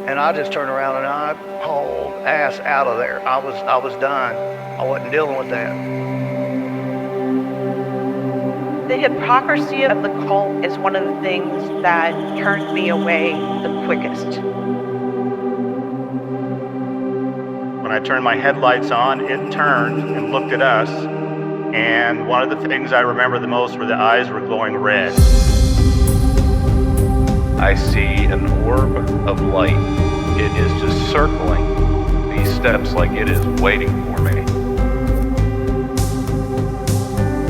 And I just turned around and I hauled ass out of there. I was done. I wasn't dealing with that. The hypocrisy of the cult is one of the things that turned me away the quickest. When I turned my headlights on, it turned and looked at us, and one of the things I remember the most were the eyes were glowing red. I see an orb of light. It is just circling these steps like it is waiting for me.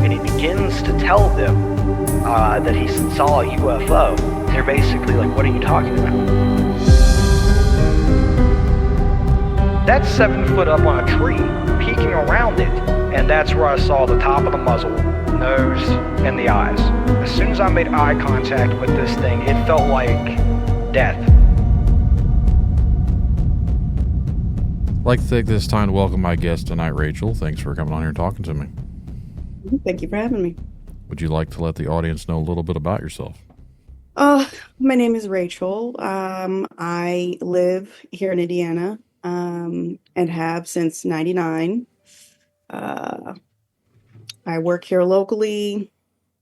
And he begins to tell them that he saw a UFO. They're basically like, what are you talking about? That's 7 foot up on a tree, peeking around it, and that's where I saw the top of the muzzle, nose, and the eyes. As soon as I made eye contact with this thing, it felt like death. I'd like to take this time to welcome my guest tonight, Rachel. Thanks for coming on here and talking to me. Thank you for having me. Would you like to let the audience know a little bit about yourself? My name is Rachel. I live here in Indiana, and have since '99. I work here locally.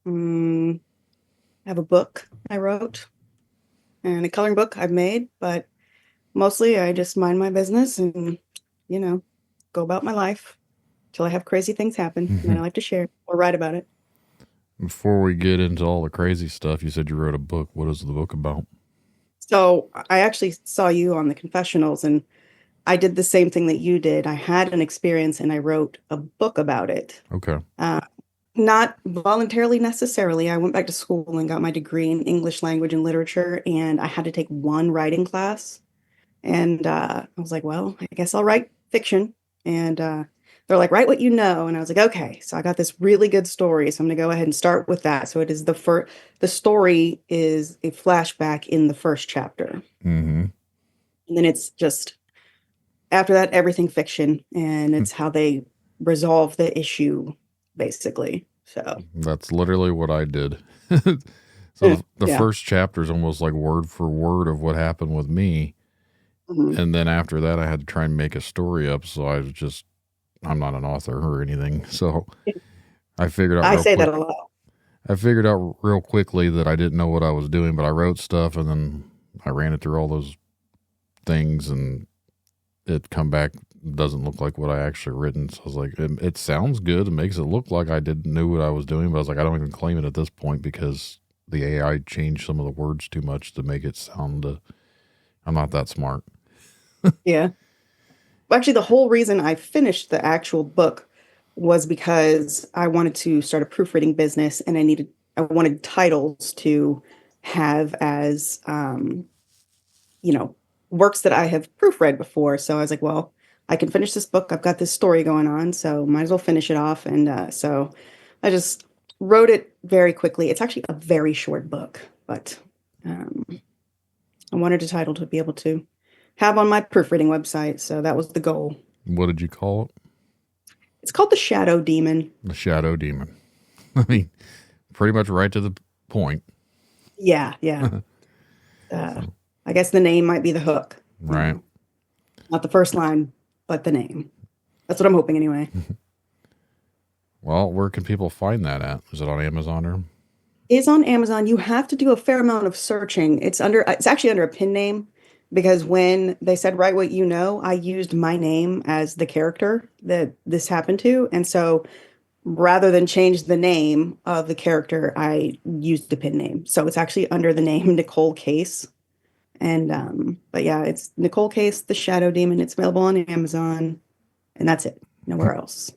I have a book I wrote and a coloring book I've made, but mostly I just mind my business and, go about my life till I have crazy things happen. And then I like to share or write about it. Before we get into all the crazy stuff, you said you wrote a book. What is the book about? So I actually saw you on the confessionals, and I did the same thing that you did. I had an experience and I wrote a book about it. Okay. Not voluntarily necessarily. I went back to school and got my degree in English language and literature, and I had to take one writing class. And I was like, well, I guess I'll write fiction. And they're like, write what you know. And I was like, okay. So I got this really good story, so I'm going to go ahead and start with that. So it is the story is a flashback in the first chapter. Mm-hmm. And then it's just, after that, everything fiction. And it's how they resolve the issue, basically. So that's literally what I did. So the first chapter is almost like word for word of what happened with me. Mm-hmm. And then after that, I had to try and make a story up. So I'm not an author or anything. So I figured out. I say that a lot. I figured out real quickly that I didn't know what I was doing, but I wrote stuff and then I ran it through all those things and it come back doesn't look like what I actually written. So I was like, it sounds good. It makes it look like I knew what I was doing, but I was like, I don't even claim it at this point because the AI changed some of the words too much to make it sound, I'm not that smart. Yeah. Well, actually, the whole reason I finished the actual book was because I wanted to start a proofreading business, and I wanted titles to have as, works that I have proofread before. So I was like, well, I can finish this book. I've got this story going on, so might as well finish it off. And so I just wrote it very quickly. It's actually a very short book, but I wanted a title to be able to have on my proofreading website. So that was the goal. What did you call it? It's called The Shadow Demon. The Shadow Demon. I mean, pretty much right to the point. Yeah. I guess the name might be the hook. Right. Not the first line, but the name. That's what I'm hoping anyway. Well, where can people find that at? Is it on Amazon or? It's on Amazon. You have to do a fair amount of searching. It's actually under a pen name, because when they said write what you know, I used my name as the character that this happened to. And so rather than change the name of the character, I used the pen name. So it's actually under the name Nicole Case. And but yeah, it's Nicole Case, The Shadow Demon. It's available on Amazon, and that's it. Nowhere else.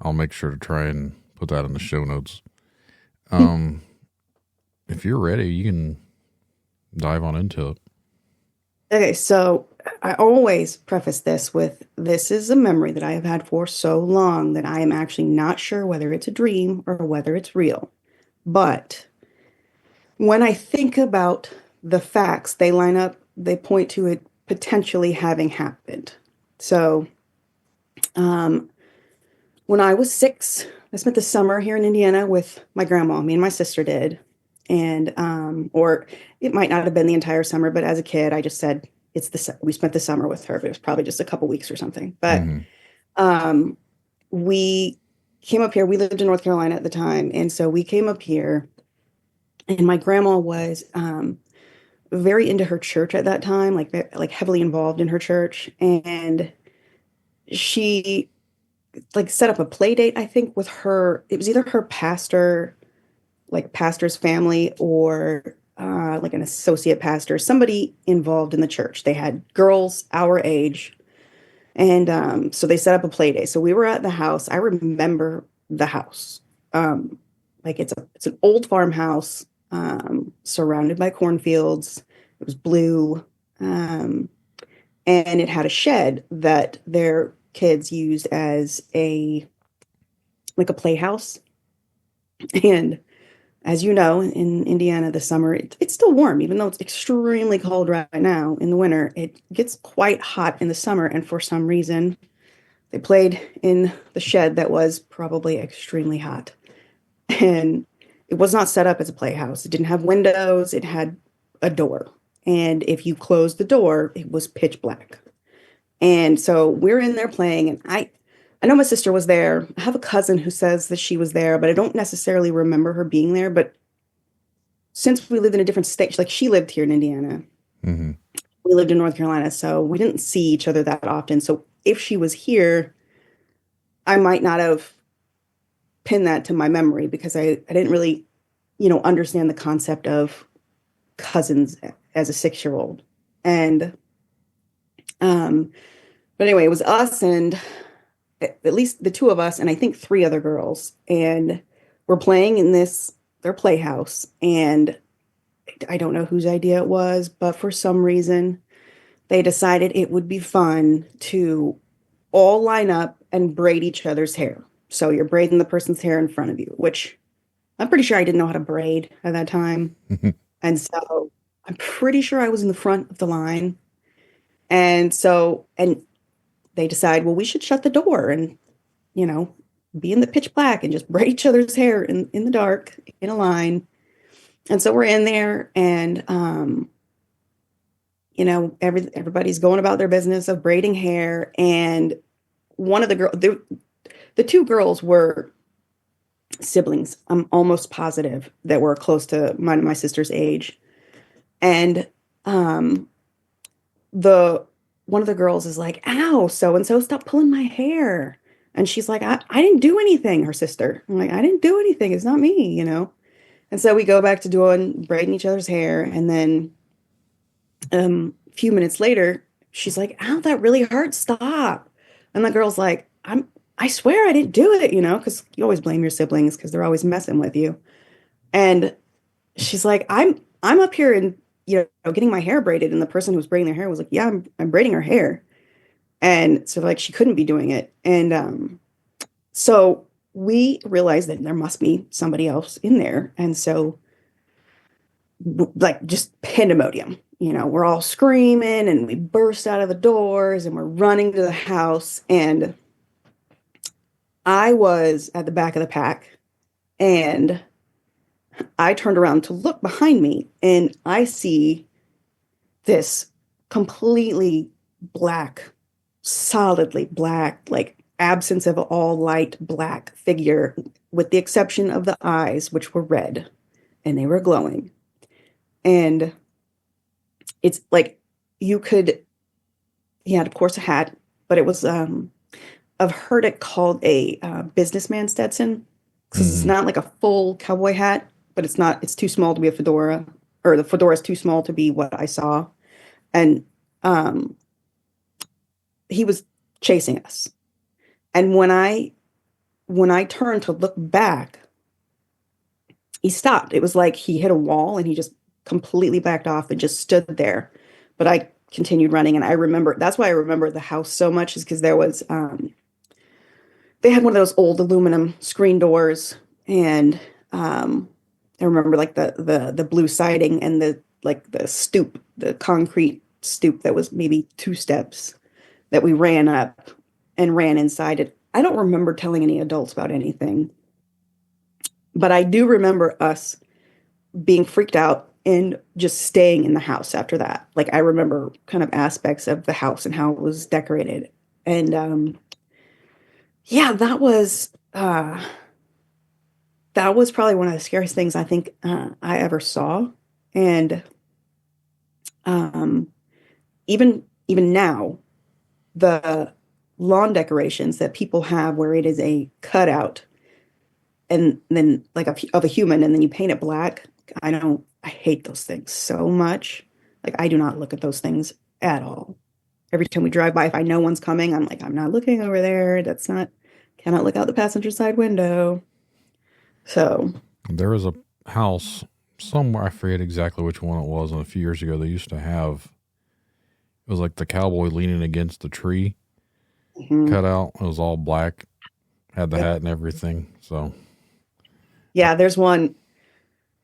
I'll make sure to try and put that in the show notes. If you're ready, you can dive on into it. Okay, so I always preface this with, this is a memory that I have had for so long that I am actually not sure whether it's a dream or whether it's real. But when I think about the facts, they line up, they point to it potentially having happened. So when I was 6, I spent the summer here in Indiana with my grandma. Me and my sister did. And, or it might not have been the entire summer, but as a kid, I just said, we spent the summer with her, but it was probably just a couple weeks or something. But Hmm. We came up here. We lived in North Carolina at the time, and so we came up here. And my grandma was very into her church at that time, like heavily involved in her church, and she like set up a play date, I think, with her. It was either her pastor's family, or like an associate pastor, somebody involved in the church. They had girls our age, and so they set up a play day. So we were at the house. I remember the house. Like it's an old farmhouse, surrounded by cornfields. It was blue, and it had a shed that their kids used as a like a playhouse. And as you know, in Indiana, the summer, it's still warm, even though it's extremely cold right now. In the winter, it gets quite hot in the summer. And for some reason, they played in the shed that was probably extremely hot. And it was not set up as a playhouse. It didn't have windows, it had a door. And if you closed the door, it was pitch black. And so we're in there playing, and I know my sister was there. I have a cousin who says that she was there, but I don't necessarily remember her being there. But since we lived in a different state, like she lived here in Indiana, Hmm. we lived in North Carolina, so we didn't see each other that often. So if she was here, I might not have pinned that to my memory because I didn't really, understand the concept of cousins as a 6-year-old. And but anyway, it was us and at least the two of us, and I think 3 other girls, and we're playing in their playhouse. And I don't know whose idea it was, but for some reason they decided it would be fun to all line up and braid each other's hair. So you're braiding the person's hair in front of you, which I'm pretty sure I didn't know how to braid at that time. And so I'm pretty sure I was in the front of the line. And they decide, well, we should shut the door and, be in the pitch black and just braid each other's hair in the dark in a line. And so we're in there, and, everybody's going about their business of braiding hair. And one of the 2 girls were siblings. I'm almost positive that were close to my sister's age. And the one of the girls is like, ow, so and so, stop pulling my hair. And she's like, I didn't do anything, her sister. I'm like, I didn't do anything. It's not me. And so we go back to doing braiding each other's hair. And then a few minutes later, she's like, ow, that really hurts. Stop. And the girl's like, I swear I didn't do it, because you always blame your siblings because they're always messing with you. And she's like, I'm up here and, getting my hair braided. And the person who was braiding their hair was like, yeah, I'm braiding her hair. And so like, she couldn't be doing it. And so we realized that there must be somebody else in there. And so like just pandemonium, we're all screaming and we burst out of the doors and we're running to the house. And I was at the back of the pack, and I turned around to look behind me, and I see this completely black, solidly black, like absence of all light black figure, with the exception of the eyes, which were red and they were glowing. And it's like he had, of course, a hat, but it was, I've heard it called a businessman Stetson, because it's not like a full cowboy hat, but it's too small to be a fedora, or the fedora is too small to be what I saw. And he was chasing us. And when I turned to look back, he stopped. It was like he hit a wall and he just completely backed off and just stood there. But I continued running, and that's why I remember the house so much, is because there was they had one of those old aluminum screen doors, and I remember like the blue siding and the stoop, the concrete stoop that was maybe 2 steps that we ran up and ran inside it. I don't remember telling any adults about anything, but I do remember us being freaked out and just staying in the house after that. Like I remember kind of aspects of the house and how it was decorated. And yeah, that was probably one of the scariest things I think I ever saw. And um, even now, the lawn decorations that people have where it is a cutout and then like of a human and then you paint it black. I hate those things so much. Like I do not look at those things at all. Every time we drive by, if I know one's coming, I'm like, I'm not looking over there. Cannot look out the passenger side window. So There was a house somewhere, I forget exactly which one it was, and a few years ago they used to have, it was like the cowboy leaning against the tree cut out. It was all black, had the hat and everything. So yeah, there's one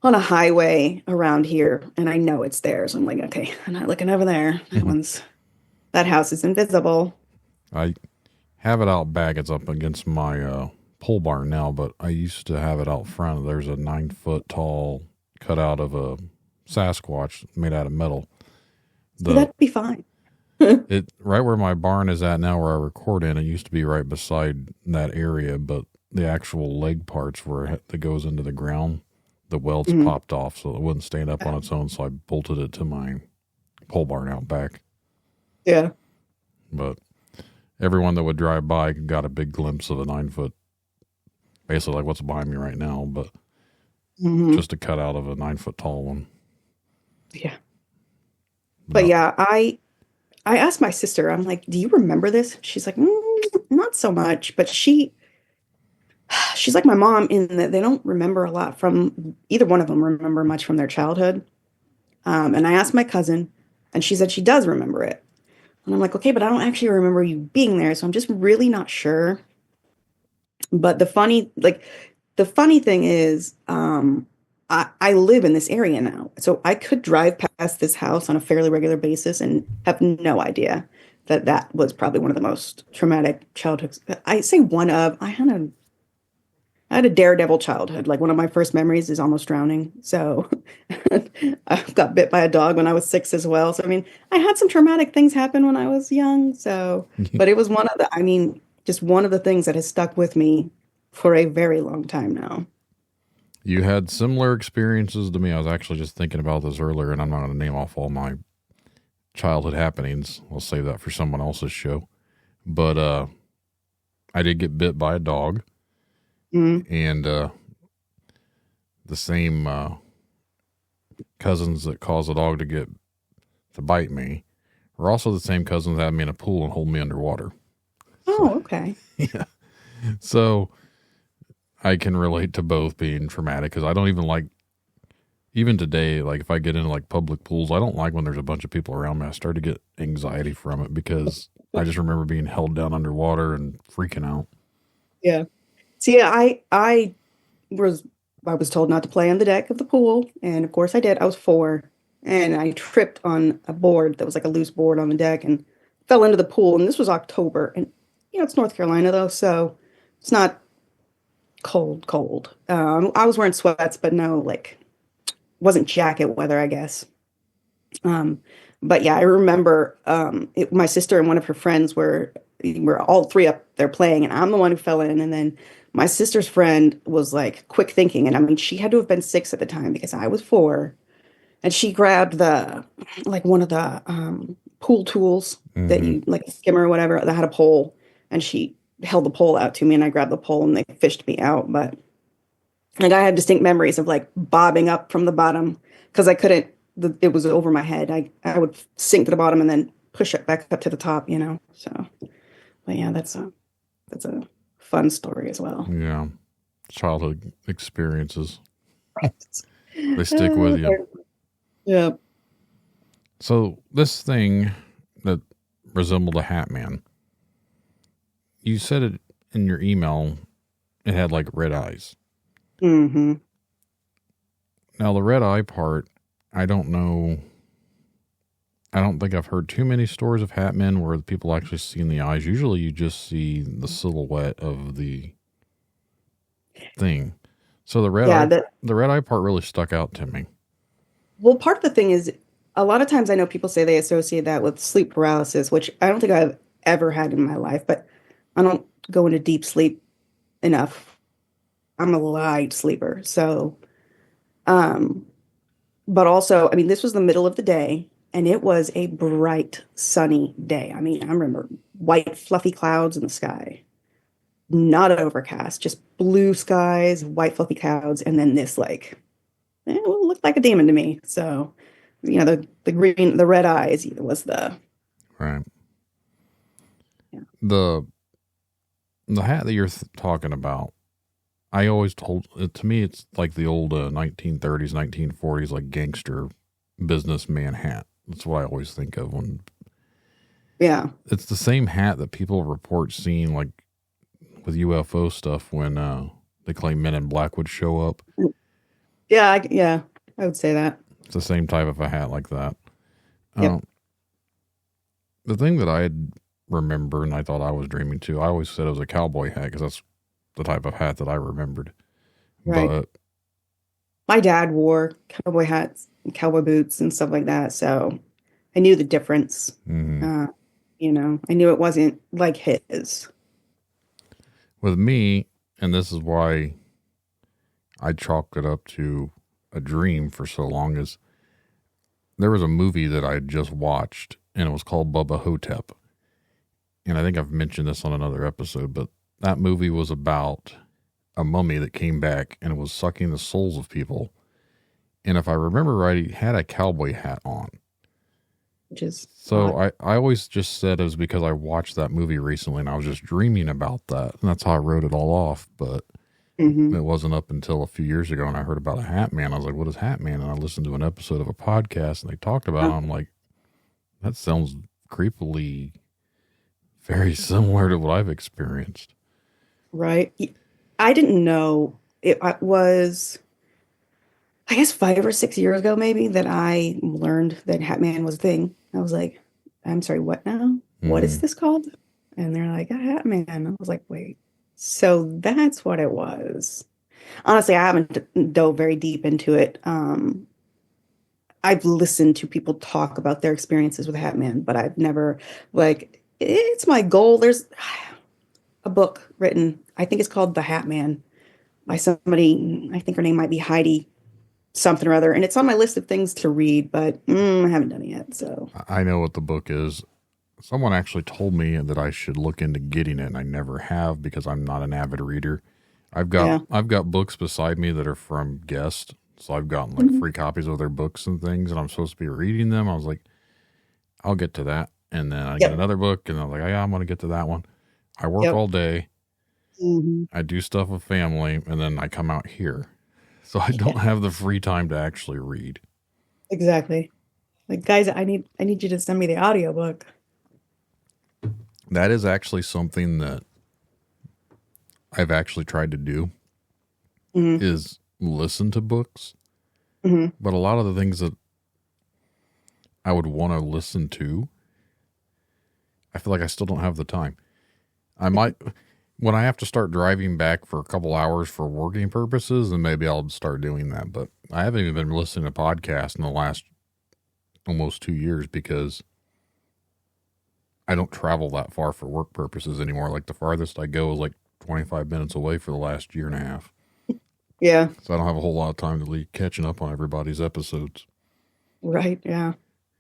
on a highway around here, and I know it's theirs. I'm like, okay, I'm not looking over there. That house is invisible. I have it out back. It's up against my pole barn now, but I used to have it out front. There's a 9-foot tall cutout of a Sasquatch made out of metal. That'd be fine. It right where my barn is at now, where I record in. It used to be right beside that area, but the actual leg parts that goes into the ground, the welds popped off, so it wouldn't stand up on its own. So I bolted it to my pole barn out back. Yeah. But everyone that would drive by got a big glimpse of a 9-foot, basically like what's behind me right now, but just a cutout of a 9-foot tall one. Yeah. But yeah, I asked my sister, I'm like, do you remember this? She's like, not so much, but she's like my mom in that they don't remember a lot from, either one of them remember much from their childhood. And I asked my cousin, and she said she does remember it. And I'm like, okay, but I don't actually remember you being there, so I'm just really not sure. But the funny thing is, I live in this area now, so I could drive past this house on a fairly regular basis and have no idea that was probably one of the most traumatic childhoods. I say I had a daredevil childhood. Like one of my first memories is almost drowning. So I got bit by a dog when I was 6 as well. So, I mean, I had some traumatic things happen when I was young. So, but it was just one of the things that has stuck with me for a very long time now. You had similar experiences to me. I was actually just thinking about this earlier, and I'm not going to name off all my childhood happenings. I'll save that for someone else's show. But I did get bit by a dog. And the same cousins that caused the dog to bite me were also the same cousins that had me in a pool and hold me underwater. Oh, okay. Yeah. So I can relate to both being traumatic, because I don't even like, even today, like if I get into like public pools, I don't like when there's a bunch of people around me. I start to get anxiety from it because I just remember being held down underwater and freaking out. Yeah. See, I was told not to play on the deck of the pool, and of course I did. I was 4, and I tripped on a board that was like a loose board on the deck and fell into the pool. And this was October, and it's North Carolina though, so it's not cold. I was wearing sweats, but no, like, wasn't jacket weather, I guess. But yeah, I remember my sister and one of her friends were all 3 up there playing, and I'm the one who fell in, and then my sister's friend was like quick thinking, and I mean, she had to have been 6 at the time because I was 4, and she grabbed one of the pool tools that you like a skimmer or whatever that had a pole, and she held the pole out to me, and I grabbed the pole, and they fished me out. But like I have distinct memories of like bobbing up from the bottom because I couldn't. It was over my head. I would sink to the bottom and then push it back up to the top. So, but yeah, that's a fun story as well. Yeah. Childhood experiences. They stick with you. Yeah. So this thing that resembled a hat man, you said it in your email, it had like red eyes. Mm-hmm. Now the red eye part, I don't know. I don't think I've heard too many stories of hat men where people actually see in the eyes. Usually you just see the silhouette of the thing. So the red eye part really stuck out to me. Well, part of the thing is a lot of times I know people say they associate that with sleep paralysis, which I don't think I've ever had in my life, but I don't go into deep sleep enough. I'm a light sleeper. So, um, but also, I mean, this was the middle of the day and it was a bright, sunny day. I mean, I remember white, fluffy clouds in the sky, not overcast, just blue skies, white, fluffy clouds, and then this like, it looked like a demon to me. So, the green, the red eyes was the Right. yeah. The hat that you're talking about, I always told it to me, it's like the old 1930s, 1940s, like gangster businessman hat. That's what I always think of when Yeah. it's the same hat that people report seeing like with UFO stuff when they claim Men in Black would show up. Yeah, I would say that. It's the same type of a hat like that. Yep. The thing that I had remembered and I thought I was dreaming too, I always said it was a cowboy hat because that's the type of hat that I remembered. Right. But My dad wore cowboy hats, and cowboy boots, and stuff like that. So I knew the difference. mhm. I knew it wasn't like his. With me, and this is why I chalk it up to a dream for so long, is there was a movie that I had just watched and it was called Bubba Hotep. And I think I've mentioned this on another episode, but that movie was about a mummy that came back and it was sucking the souls of people. And if I remember right, he had a cowboy hat on. Which is So I always just said it was because I watched that movie recently and I was just dreaming about that. And that's how I wrote it all off. But Mhm. it wasn't up until a few years ago and I heard about a Hat Man. I was like, what is Hat Man? And I listened to an episode of a podcast and they talked about it. I'm like, that sounds creepily very similar to what I've experienced. Right. I didn't know it was, I guess 5 or 6 years ago, maybe, that I learned that Hat Man was a thing. I was like, I'm sorry, what now? What is this called? And they're like, a Hat Man. I was like, wait, so that's what it was. Honestly, I haven't dove very deep into it. I've listened to people talk about their experiences with Hat Man, but I've never, like, it's my goal. There's a book written, I think it's called The Hat Man, by somebody, I think her name might be Heidi something or other, and it's on my list of things to read, but I haven't done it yet. So I know what the book is. Someone actually told me that I should look into getting it, and I never have because I'm not an avid reader. I've got books beside me that are from guests, so I've gotten like free copies of their books and things, and I'm supposed to be reading them. I was like, I'll get to that, and then I get another book, and I'm like, yeah, I'm going to get to that one. I work all day. I do stuff with family, and then I come out here. So I don't have the free time to actually read. exactly. Like, guys, I need you to send me the audiobook. That is actually something that I've actually tried to do is listen to books. But a lot of the things that I would want to listen to, I feel like I still don't have the time. I might, when I have to start driving back for a couple hours for working purposes, then maybe I'll start doing that. But I haven't even been listening to podcasts in the last almost 2 years because I don't travel that far for work purposes anymore. Like the farthest I go is like 25 minutes away for the last year and a half. Yeah. So I don't have a whole lot of time to be catching up on everybody's episodes. Right. Yeah.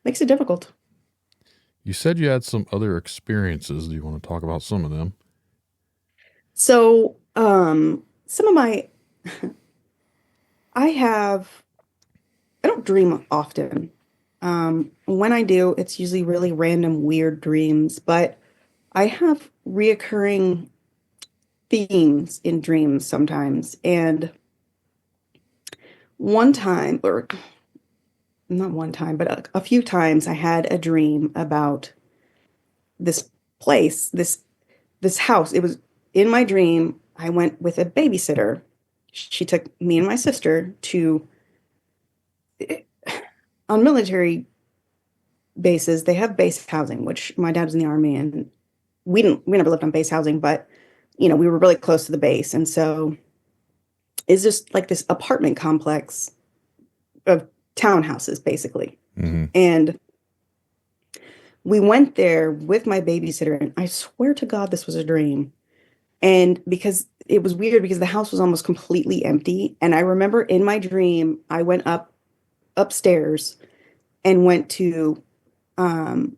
Makes it difficult. You said you had some other experiences. Do you want to talk about some of them? So, some of my, I don't dream often. When I do, it's usually really random, weird dreams, but I have reoccurring themes in dreams sometimes. And one time, or not one time, but a few times, I had a dream about this place, this house. It was in my dream. I went with a babysitter. She took me and my sister to, on military bases, they have base housing, which my dad was in the Army, and we never lived on base housing, but we were really close to the base. And so it's just like this apartment complex of townhouses, basically. Hmm. And we went there with my babysitter, and I swear to God, this was a dream. And because it was weird because the house was almost completely empty. And I remember in my dream, I went upstairs and went to um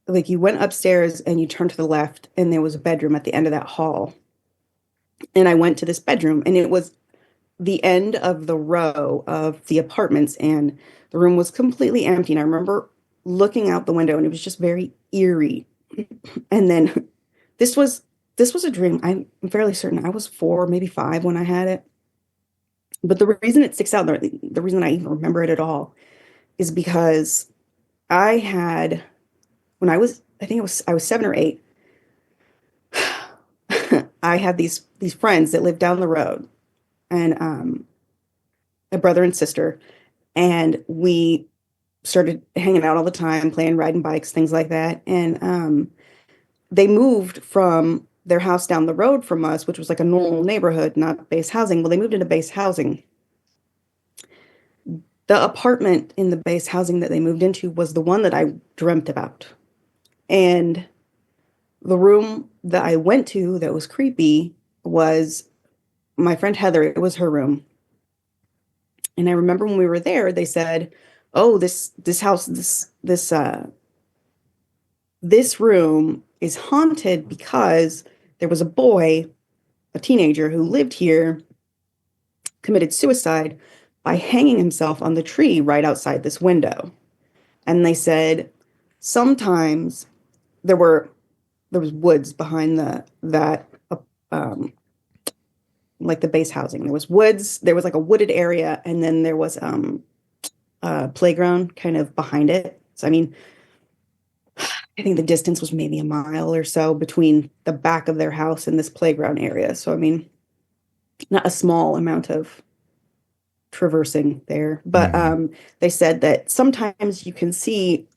like you went upstairs and you turned to the left and there was a bedroom at the end of that hall. And I went to this bedroom and it was the end of the row of the apartments and the room was completely empty. And I remember looking out the window and it was just very eerie. And then this was this was a dream. I'm fairly certain I was 4, maybe 5 when I had it. But the reason it sticks out, the reason I even remember it at all, is because I had when I think I was 7 or 8. I had these friends that lived down the road, and a brother and sister, and we started hanging out all the time, playing, riding bikes, things like that. And they moved from their house down the road from us, which was like a normal neighborhood, not base housing. Well, they moved into base housing. The apartment in the base housing that they moved into was the one that I dreamt about. And the room that I went to that was creepy was my friend Heather. It was her room. And I remember when we were there, they said, "Oh, this house, this room is haunted because there was a boy, a teenager who lived here, committed suicide by hanging himself on the tree right outside this window." And they said sometimes there were there was woods behind that um like the base housing. There was woods, there was like a wooded area, and then there was a playground kind of behind it. So I mean, I think the distance was maybe a mile or so between the back of their house and this playground area. So I mean, not a small amount of traversing there. But Hmm. they said that sometimes you can see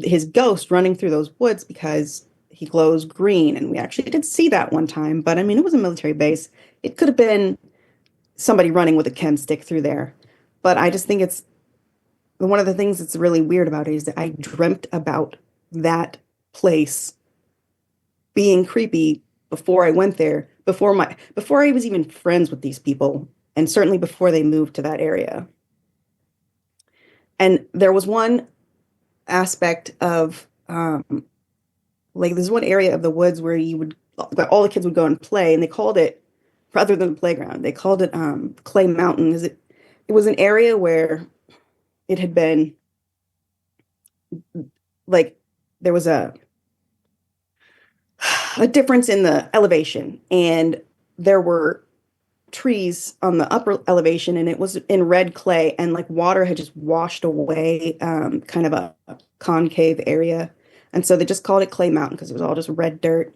his ghost running through those woods because he glows green. And we actually did see that one time. But I mean, it was a military base. It could have been somebody running with a chem stick through there. But I just think it's one of the things that's really weird about it is that I dreamt about that place being creepy before I went there, before I was even friends with these people, and certainly before they moved to that area. And there was one aspect of like there's one area of the woods where you would all the kids would go and play, and they called it, rather than the playground, they called it Clay Mountain. Is it was an area where it had been like there was a difference in the elevation, and there were trees on the upper elevation, and it was in red clay, and like water had just washed away kind of a concave area. And so they just called it Clay Mountain because it was all just red dirt.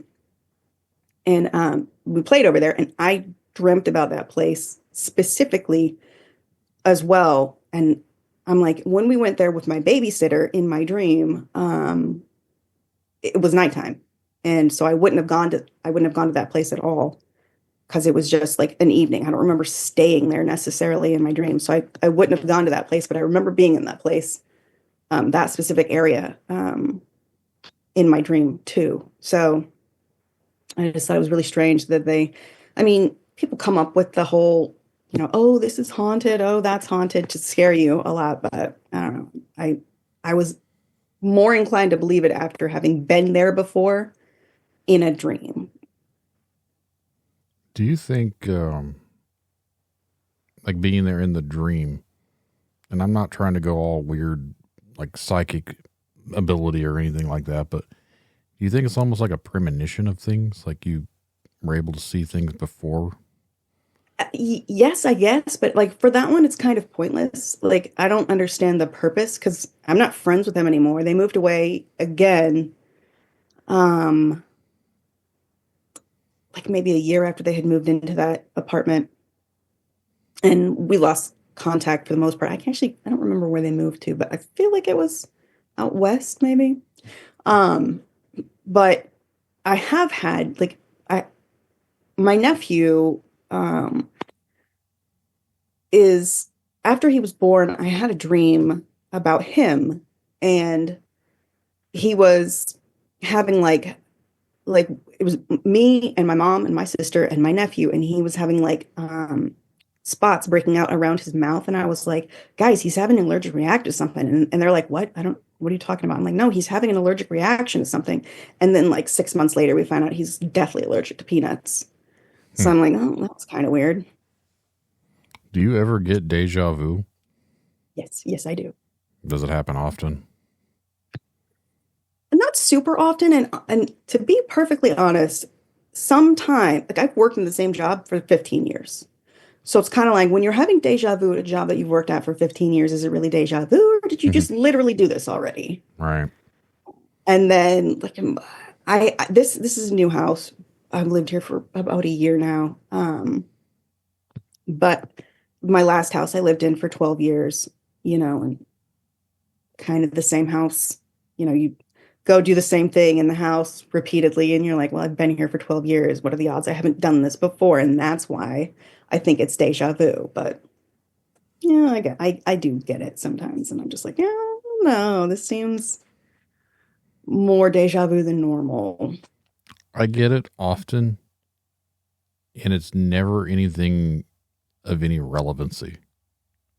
And we played over there, and I dreamt about that place specifically as well. And I'm like, when we went there with my babysitter in my dream, it was nighttime. And so I wouldn't have gone to that place at all because it was just like an evening. I don't remember staying there necessarily in my dream. So I wouldn't have gone to that place, but I remember being in that place, that specific area, in my dream too. So I just thought it was really strange that I mean, people come up with the whole, oh, this is haunted, oh, that's haunted to scare you a lot, but I don't know. I was more inclined to believe it after having been there before in a dream. Do you think, like being there in the dream, and I'm not trying to go all weird, like psychic ability or anything like that, but do you think it's almost like a premonition of things? Like you were able to see things before? Yes, I guess, but like for that one, it's kind of pointless. Like I don't understand the purpose because I'm not friends with them anymore. They moved away again, um, like maybe a year after they had moved into that apartment, and we lost contact for the most part. I don't remember where they moved to, but I feel like it was out west, maybe. Um, but I have had like I my nephew is after he was born, I had a dream about him, and he was having like it was me and my mom and my sister and my nephew, and he was having like spots breaking out around his mouth, and I was like, guys, he's having an allergic reaction to something, and they're like, what are you talking about? I'm like, no, he's having an allergic reaction to something. And then like 6 months later we found out he's deathly allergic to peanuts. So I'm like, oh, that's kind of weird. Do you ever get deja vu? Yes, I do. Does it happen often? Not super often, and to be perfectly honest, sometime like I've worked in the same job for 15 years. So it's kind of like when you're having deja vu at a job that you've worked at for 15 years, is it really deja vu, or did you just literally do this already? Right. And then like this is a new house. I've lived here for about a year now. But my last house I lived in for 12 years, and kind of the same house, you go do the same thing in the house repeatedly, and you're like, well, I've been here for 12 years. What are the odds I haven't done this before? And that's why I think it's deja vu. But yeah, I do get it sometimes, and I'm just like, yeah, no, this seems more deja vu than normal. I get it often, and it's never anything of any relevancy.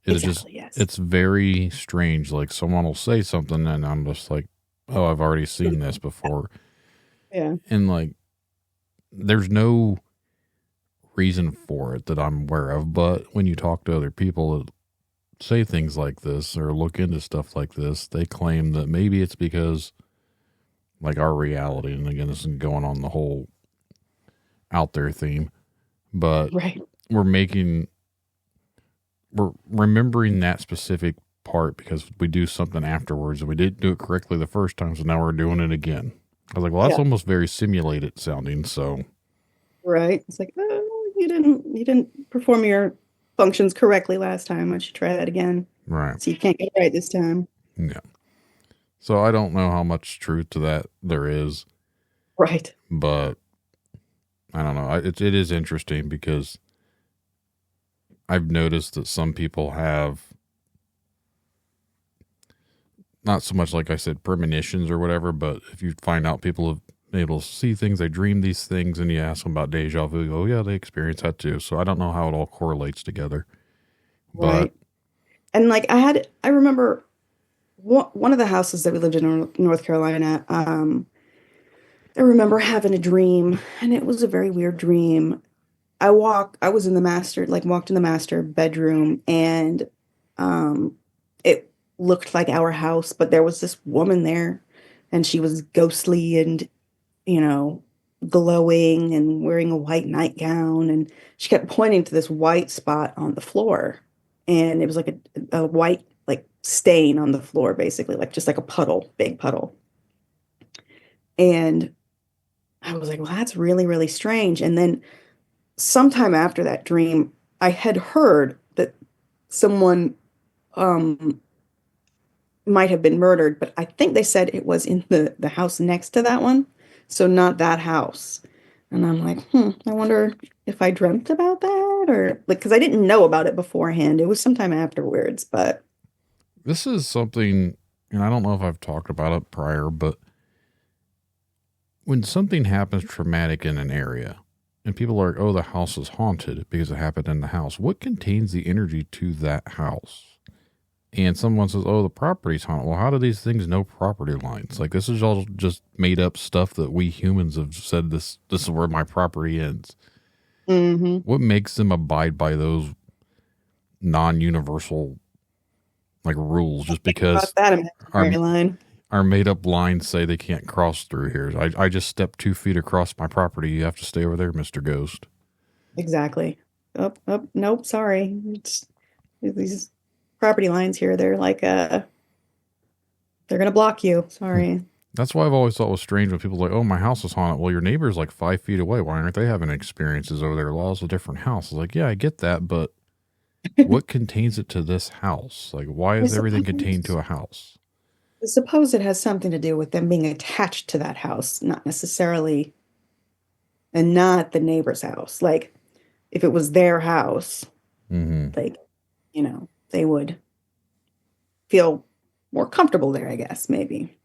Yes. It's very strange. Like someone will say something, and I'm just like, oh, I've already seen this before. Yeah. And like, there's no reason for it that I'm aware of. But when you talk to other people that say things like this or look into stuff like this, they claim that maybe it's because like our reality, and again, this is going on the whole out there theme, but Right. we're remembering that specific part because we do something afterwards and we didn't do it correctly the first time, so now we're doing it again. I was like, well, that's almost very simulated sounding. So Right. It's like, oh, you didn't perform your functions correctly last time. Why don't you try that again? right. So you can't get it right this time. Yeah. So I don't know how much truth to that there is, Right. but I don't know. It is interesting because I've noticed that some people have not so much, like I said, premonitions or whatever, but if you find out people have been able to see things, they dream these things, and you ask them about deja vu, oh yeah, they experience that too. So I don't know how it all correlates together. Right. And like I remember one of the houses that we lived in North Carolina, I remember having a dream, and it was a very weird dream. Walked in the master bedroom, and it looked like our house, but there was this woman there, and she was ghostly and, glowing and wearing a white nightgown, and she kept pointing to this white spot on the floor, and it was like a white like stain on the floor, basically, like just like a puddle, big puddle. And I was like, well, that's really, really strange. And then sometime after that dream, I had heard that someone might have been murdered, but I think they said it was in the house next to that one. So not that house. And I'm like, I wonder if I dreamt about that, or like, because I didn't know about it beforehand. It was sometime afterwards, but This is something, and I don't know if I've talked about it prior, but when something happens traumatic in an area and people are like, oh, the house is haunted because it happened in the house, what contains the energy to that house? And someone says, oh, the property's haunted. Well, how do these things know property lines? Like, this is all just made up stuff that we humans have said this is where my property ends. mm-hmm. What makes them abide by those non-universal like rules just because that imaginary line. our made up lines say they can't cross through here? I just stepped 2 feet across my property. You have to stay over there, Mr. Ghost. Exactly. Oh, nope, sorry. These property lines here, they're like they're gonna block you. Sorry. That's why I've always thought it was strange when people are like, oh, my house is haunted. Well, your neighbor's like 5 feet away. Why aren't they having experiences over there? Well, it's a different house. It's like, yeah, I get that, but what contains it to this house? Like, why is everything contained to a house? I suppose it has something to do with them being attached to that house, not necessarily, and not the neighbor's house. Like, if it was their house, Mm-hmm. like, they would feel more comfortable there, I guess, maybe.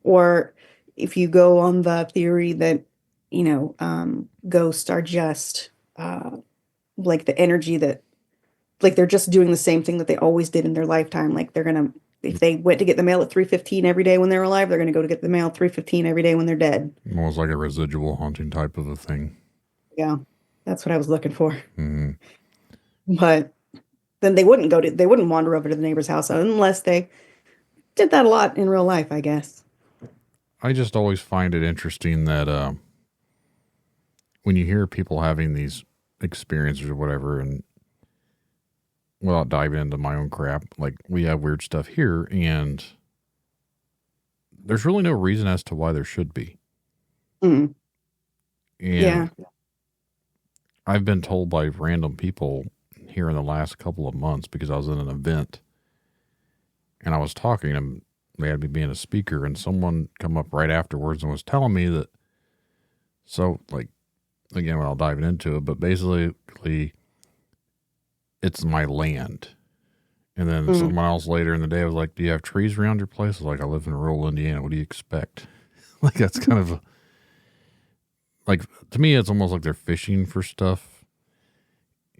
Or if you go on the theory that, ghosts are just like the energy that, like they're just doing the same thing that they always did in their lifetime. Like if they went to get the mail at 3:15 every day when they're alive, they're gonna go to get the mail at 3:15 every day when they're dead. Almost like a residual haunting type of a thing. Yeah, that's what I was looking for. Mm-hmm. But then they wouldn't wander over to the neighbor's house unless they did that a lot in real life, I guess. I just always find it interesting that when you hear people having these experiences or whatever, and without diving into my own crap, like we have weird stuff here, and there's really no reason as to why there should be. Mm. And Yeah. I've been told by random people here in the last couple of months, because I was in an event and I was talking, and they had me being a speaker, and someone come up right afterwards and was telling me that, so like, again, without diving into it, but basically it's my land. And then someone else later in the day was like, do you have trees around your place? I was like, I live in rural Indiana. What do you expect? Like, that's kind of like, to me, it's almost like they're fishing for stuff.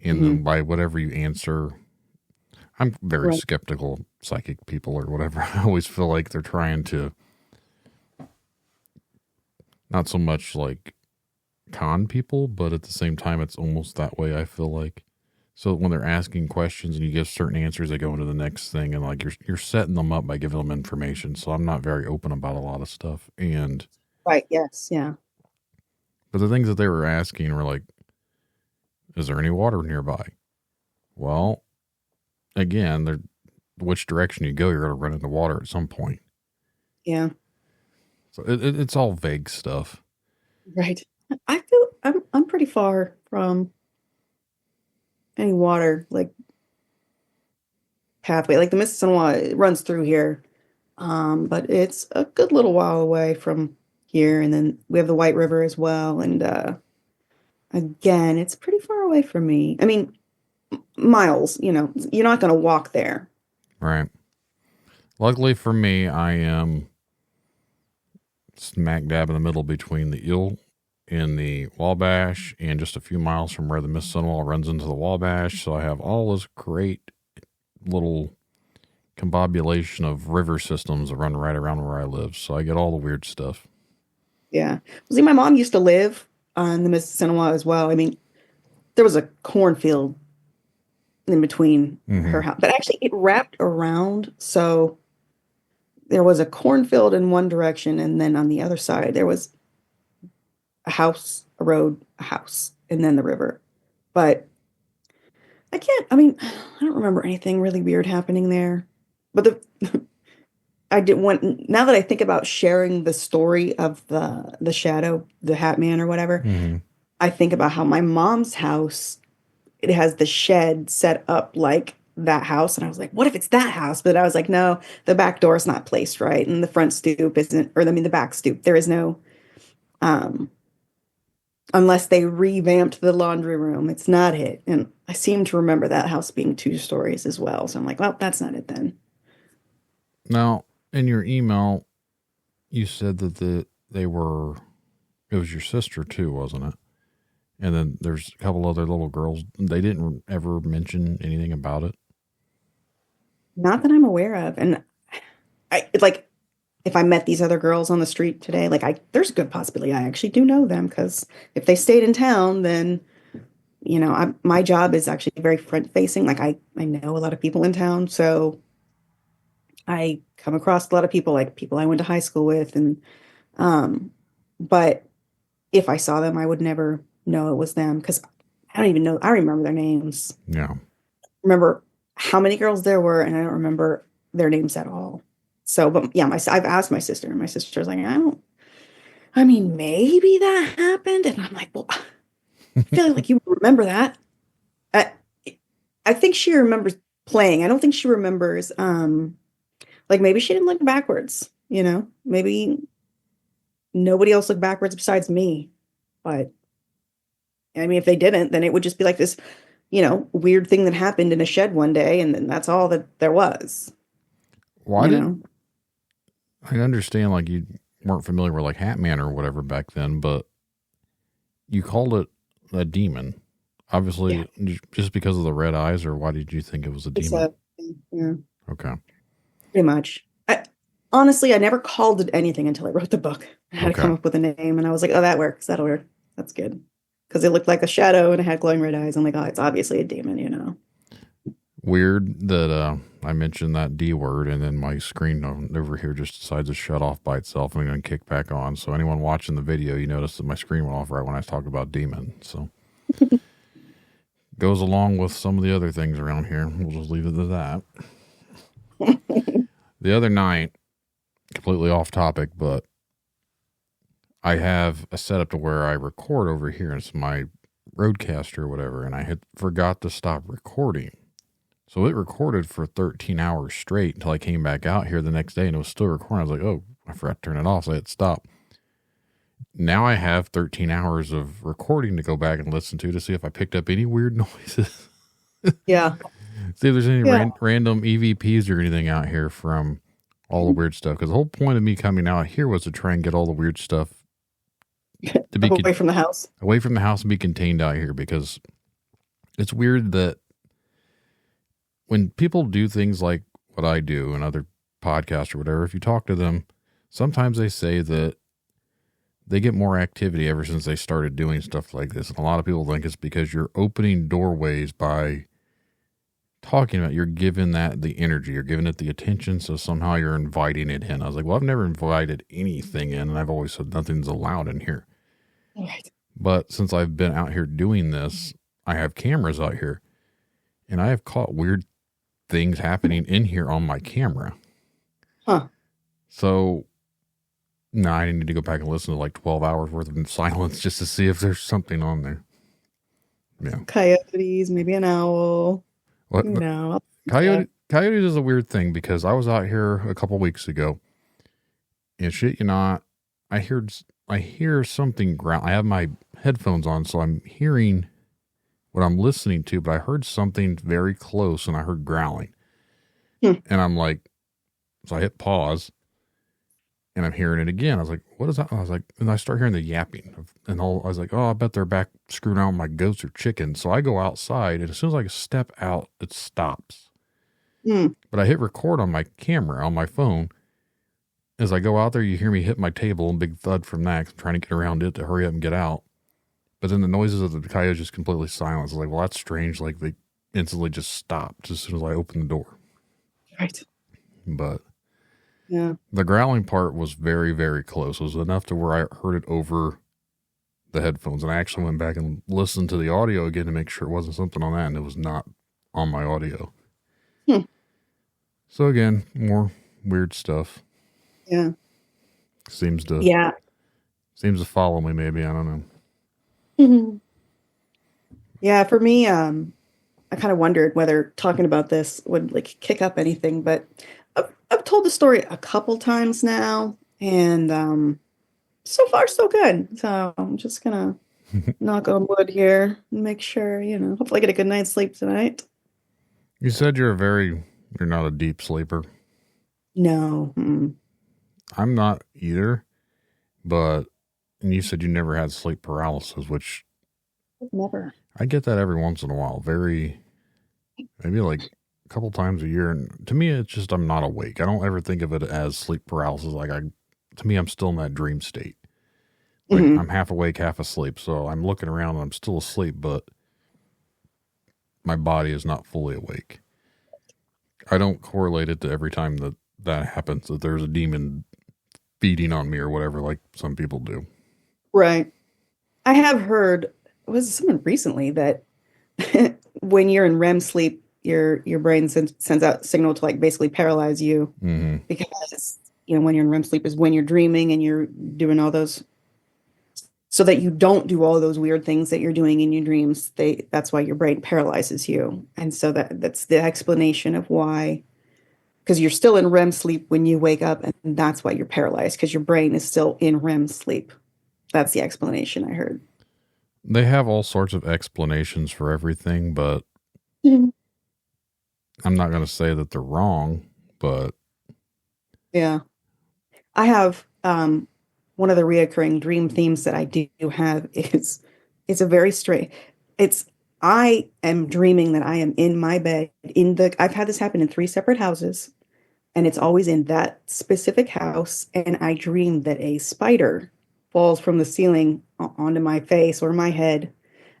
And then by whatever you answer, I'm very skeptical of psychic people or whatever. I always feel like they're trying to not so much like con people, but at the same time, it's almost that way, I feel like. So when they're asking questions and you give certain answers, they go into the next thing, and like you're setting them up by giving them information. So I'm not very open about a lot of stuff. And Right. Yes. Yeah. but the things that they were asking were like, is there any water nearby? Well, again, which direction you go, you're going to run into water at some point. Yeah. So it's all vague stuff. Right. I feel I'm pretty far from any water, like pathway. Like the Mississauga runs through here, but it's a good little while away from here. And then we have the White River as well. And again, it's pretty far away from me. I mean, miles. You're not going to walk there. Right. Luckily for me, I am smack dab in the middle between the Eel and the Wabash, and just a few miles from where the Mississauga runs into the Wabash. So I have all this great little combobulation of river systems that run right around where I live. So I get all the weird stuff. Yeah. See, my mom used to live on the Mississauga as well. I mean, there was a cornfield in between her house, but actually it wrapped around. So there was a cornfield in one direction, and then on the other side, there was a house, a road, a house, and then the river. But I don't remember anything really weird happening there. But now that I think about sharing the story of the shadow, the Hat Man or whatever, I think about how my mom's house, it has the shed set up like that house. And I was like, what if it's that house? But I was like, no, the back door is not placed right. And the front stoop isn't, or I mean, the back stoop, there is no, unless they revamped the laundry room, it's not it. And I seem to remember that house being 2 stories as well. So I'm like, well, that's not it then. Now, in your email, you said that it was your sister too, wasn't it? And then there's a couple other little girls. They didn't ever mention anything about it. Not that I'm aware of. And if I met these other girls on the street today, there's a good possibility I actually do know them, because if they stayed in town, then, my job is actually very front facing. Like I know a lot of people in town. So I come across a lot of people, like people I went to high school with. And, but if I saw them, I would never know it was them, because I don't even know. I remember their names. Yeah. Remember how many girls there were, and I don't remember their names at all. So, but yeah, I've asked my sister, and my sister's like, maybe that happened. And I'm like, well, I feel like you remember that. I think she remembers playing. I don't think she remembers, maybe she didn't look backwards, maybe nobody else looked backwards besides me. But I mean, if they didn't, then it would just be like this, weird thing that happened in a shed one day, and then that's all that there was. Why You did know? I understand like you weren't familiar with like Hat Man or whatever back then, but you called it a demon. Obviously, just because of the red eyes, or why did you think it was a It's demon? yeah, Okay. pretty much. Honestly, I never called it anything until I wrote the book. I had to come Okay. up with a name, and I was like, oh, that works. That'll work. That's good. Because it looked like a shadow and it had glowing red eyes. I'm like, oh, it's obviously a demon. Weird that I mentioned that D word and then my screen over here just decides to shut off by itself and then kick back on. So anyone watching the video, you notice that my screen went off right when I talked about demon. So goes along with some of the other things around here. We'll just leave it at that. The other night, completely off topic, but I have a setup to where I record over here. And it's my Rodecaster or whatever, and I had forgot to stop recording. So it recorded for 13 hours straight until I came back out here the next day and it was still recording. I was like, oh, I forgot to turn it off. So I hit stop. Now I have 13 hours of recording to go back and listen to see if I picked up any weird noises. Yeah. See if there's any Yeah. random EVPs or anything out here from all the weird stuff. Because the whole point of me coming out here was to try and get all the weird stuff to be Away from the house. away from the house and be contained out here, because it's weird that when people do things like what I do and other podcasts or whatever, if you talk to them, sometimes they say that they get more activity ever since they started doing stuff like this. And a lot of people think it's because you're opening doorways by talking about, you're giving that the energy, you're giving it the attention. So somehow you're inviting it in. I was like, well, I've never invited anything in, and I've always said nothing's allowed in here. Right. But since I've been out here doing this, I have cameras out here, and I have caught weird things happening in here on my camera. Huh. So now I need to go back and listen to like 12 hours worth of silence just to see if there's something on there. Yeah. Coyotes, maybe an owl. What? No. Coyote is a weird thing, because I was out here a couple weeks ago, and shit you not, I hear something growl. I have my headphones on, so I'm hearing what I'm listening to, but I heard something very close and I heard growling. And I'm like, so I hit pause and I'm hearing it again. I was like, what is that? I was like, and I start hearing the yapping I was like, oh, I bet they're back screwing around with my goats or chickens. So I go outside, and as soon as I step out, it stops. But I hit record on my camera, on my phone. As I go out there, you hear me hit my table and big thud from that. 'Cause I'm trying to get around it to hurry up and get out. But then the noises of the coyotes just completely silent. I was like, well, that's strange. Like they instantly just stopped as soon as I opened the door. Right. But Yeah. the growling part was very, very close. It was enough to where I heard it over the headphones. And I actually went back and listened to the audio again to make sure it wasn't something on that. And it was not on my audio. So again, more weird stuff. Yeah. Seems to follow me, maybe. I don't know. Yeah, for me, I kind of wondered whether talking about this would like kick up anything, but I've told the story a couple times now, and so far so good. So I'm just gonna knock on wood here and make sure, hopefully I get a good night's sleep tonight. You said you're not a deep sleeper. No. I'm not either, and you said you never had sleep paralysis, which Never. I get that every once in a while. Maybe like a couple times a year. And to me, it's just, I'm not awake. I don't ever think of it as sleep paralysis. To me, I'm still in that dream state. Like I'm half awake, half asleep. So I'm looking around and I'm still asleep, but my body is not fully awake. I don't correlate it to every time that happens, that there's a demon feeding on me or whatever, like some people do. Right. I have heard, it was someone recently, that when you're in REM sleep, your brain sends out signal to like basically paralyze you, because when you're in REM sleep is when you're dreaming and you're doing all those, so that you don't do all those weird things that you're doing in your dreams. That's why your brain paralyzes you. And so that's the explanation of why, because you're still in REM sleep when you wake up, and that's why you're paralyzed, because your brain is still in REM sleep. That's the explanation I heard. They have all sorts of explanations for everything, but Mhm. I'm not going to say that they're wrong, but Yeah. I have one of the reoccurring dream themes that I do have is it's a very strange it's I am dreaming that I am in my bed I've had this happen in three separate houses, and it's always in that specific house, and I dream that a spider falls from the ceiling onto my face or my head.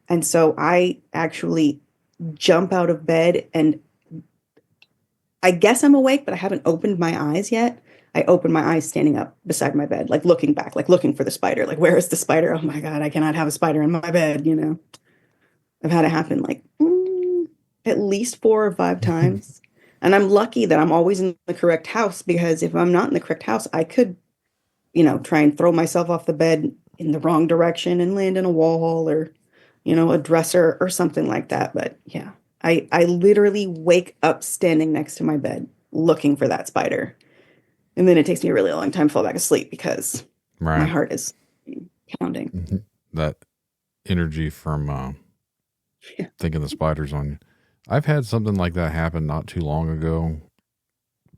And so I actually jump out of bed, and I guess I'm awake, but I haven't opened my eyes yet. I open my eyes standing up beside my bed, like looking back, like looking for the spider. Like, where is the spider? Oh my God, I cannot have a spider in my bed, you know? I've had it happen like at least 4 or 5 times. And I'm lucky that I'm always in the correct house, because if I'm not in the correct house, I could, try and throw myself off the bed in the wrong direction and land in a wall or, a dresser or something like that. But yeah, I literally wake up standing next to my bed looking for that spider. And then it takes me a really long time to fall back asleep because my right. heart is pounding. That energy from Yeah. thinking the spider's on you. I've had something like that happen not too long ago,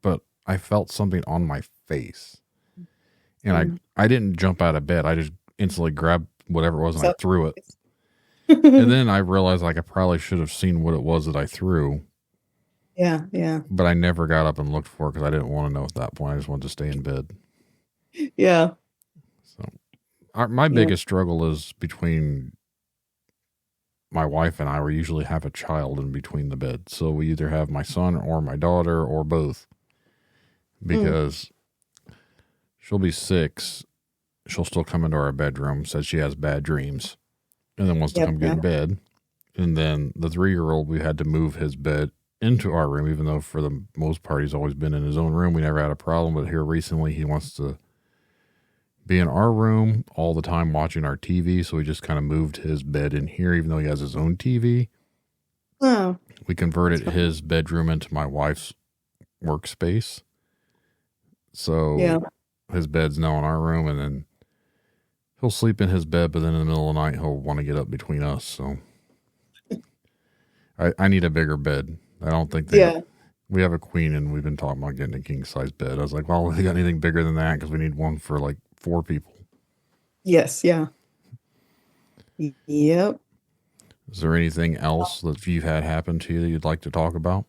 but I felt something on my face. And I didn't jump out of bed. I just instantly grabbed whatever it was and I threw it. And then I realized like I probably should have seen what it was that I threw. Yeah, yeah. But I never got up and looked for it because I didn't want to know at that point. I just wanted to stay in bed. Yeah. So my biggest struggle is between my wife and I. We usually have a child in between the bed. So we either have my son or my daughter or both. Because she'll be 6. She'll still come into our bedroom, says she has bad dreams, and then wants to come get in bed. And then the 3-year-old, we had to move his bed into our room, even though for the most part he's always been in his own room. We never had a problem, but here recently he wants to be in our room all the time watching our TV, so we just kind of moved his bed in here, even though he has his own TV. Oh. We converted his bedroom into my wife's workspace. So his bed's now in our room, and then he'll sleep in his bed, but then in the middle of the night he'll want to get up between us. So I need a bigger bed. I don't think we have a queen, and we've been talking about getting a king size bed. I was like, well, we got anything bigger than that? Because we need one for like 4 people. Yes, yeah. Yep. Is there anything else that you've had happen to you that you'd like to talk about?